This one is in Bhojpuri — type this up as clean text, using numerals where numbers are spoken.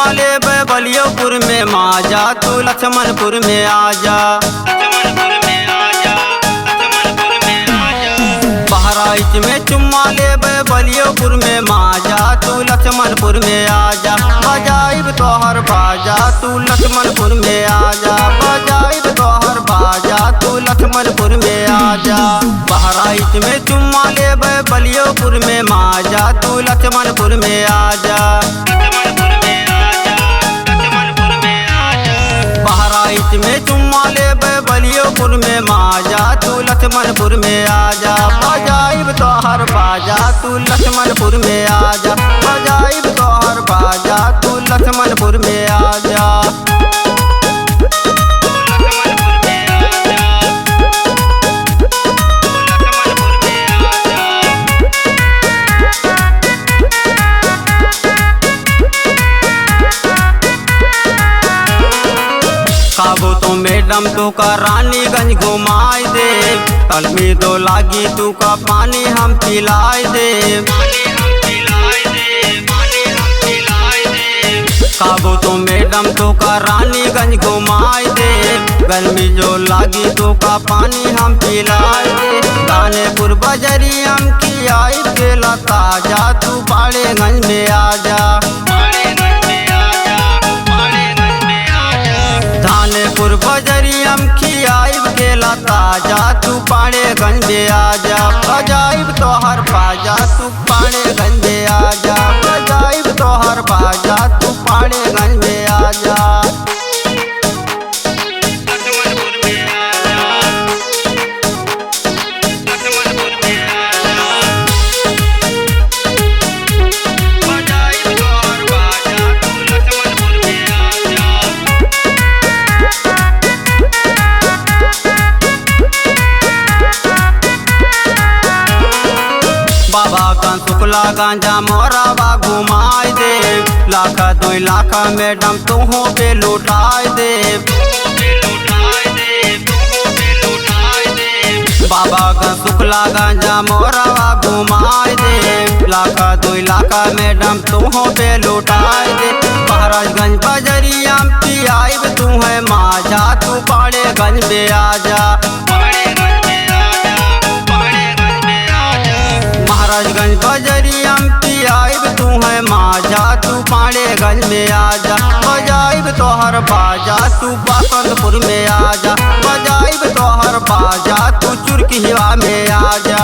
चुम्मा ले बलियोपुर में माजा, तू लक्ष्मणपुर में आजा। बहराइच में चुम्मा ले बलियोपुर में माजा, तू लक्ष्मणपुर में आजा। बजाइब तोहर बाजा, तू लक्ष्मणपुर में आजा। बजाइब तोहर बाजा, तू लक्ष्मणपुर में आजा। बहराइच में चुम्मा ले बलियोपुर में माजा, तू लक्ष्मणपुर में आजा। बहराइच में चुम्मा ले बलियोपुर में माजा, तू लक्ष्मणपुर में आजा। बजाइब तोहर बाजा, तू लक्ष्मणपुर में आजा। बजाइब तोहर बाजा, तू लक्ष्मणपुर में आजा। काबू तो मैडम तू का रानीगंज घुमाई दे, कलमी दो लागी तू का पानी हम पिलाई दे। काबू तो मैडम तू का रानीगंज घुमाई दे, गर्मी जो लागी तू का पानी हम पिलाई दे। दानेपुर बजरी हम की आई केला ताजा, तू पाड़ेगंज में आजा। दानेपुर बजरी हम खियाइब केला ताजा, तू पाड़ेगंज में आजा। बजाइब तोहर बाजा, तू पाड़ेगंज में आजा। बजाइब तोहर बाजा, तू पाड़ेगंज में आजा। बाबा का शुक्ला गांजा मोराबा घुमाई दे, लाख 2 लाख मैडम तू हो पे लुटाई दे। बाबा का शुक्ला गांजा मोराबा घुमाई दे, लाख 2 लाख मैडम तू हो पे लुटाई दे। महाराजगंज बजरिया पियाइब तू है माजा, तू पाड़ेगंज में आजा। महाराजगंज बजरिया पियाइब तू है माजा, तू पाड़ेगंज में आजा। बजाइब तोहर बाजा, तू बसंतपुर में आजा। बजाइब तोहर बाजा, तू चुरकिया में आजा।